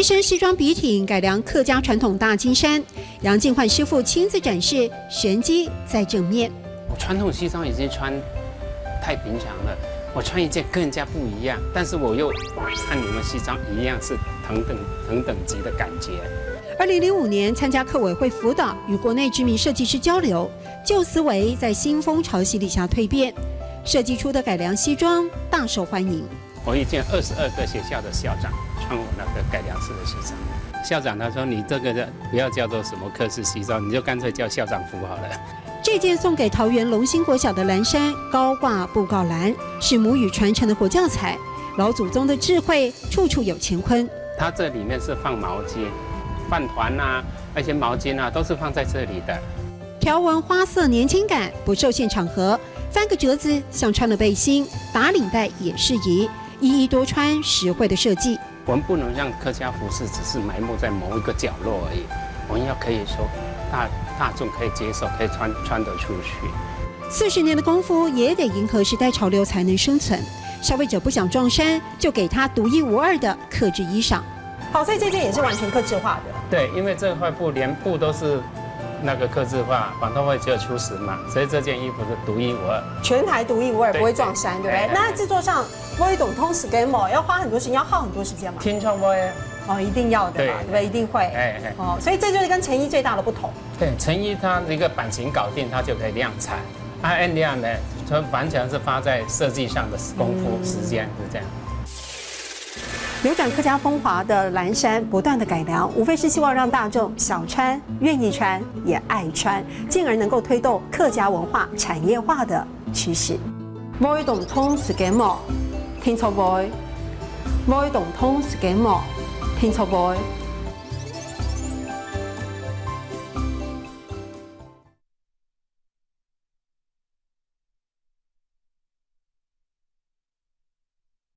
一身西装笔挺改良客家传统大金衫，杨进焕师傅亲自展示，玄机在正面。我传统西装已经穿太平常了，我穿一件更加不一样，但是我又和你们西装一样是同等级的感觉。2005年参加客委会辅导，与国内知名设计师交流，旧思维在新风潮洗礼下蜕变，设计出的改良西装大受欢迎。我遇见22个学校的校长穿我那个改良式的西装，校长他说你这个不要叫做什么客式西装，你就干脆叫校长服好了。这件送给桃园龙兴国小的蓝衫高挂布告栏，是母语传承的活教材，老祖宗的智慧处处有乾坤。它这里面是放毛巾、饭团啊，那些毛巾啊，都是放在这里的。条纹花色年轻感，不受限场合，翻个折子像穿了背心，打领带也适宜，一多穿实惠的设计。我们不能让客家服饰只是埋没在某一个角落而已，我们要可以说大众可以接受，可以穿得出去。40年的功夫也得迎合时代潮流才能生存。消费者不想撞衫，就给他独一无二的客制衣裳。好，所以这件也是完全客制化的。对，因为这块布连布都是那个客制化，广东会只有出10嘛，所以这件衣服是独一无二，全台独一无二，不会撞衫，对不对？对那制作上，我也懂通 schema 要花很多时间，要耗很多时间嘛。天窗波耶。哦，一定要的嘛，对不对？一定会。哦，所以这就是跟成衣最大的不同。对，成衣它一个版型搞定，它就可以量产。按量呢，它完全是花在设计上的功夫、时间是这样。扭转客家风华的蓝衫不断的改良，无非是希望让大众想穿、愿意穿、也爱穿，进而能够推动客家文化产业化的趋势。每懂通 schema， 听错 boy。每懂通 schema， 聽錯 boy。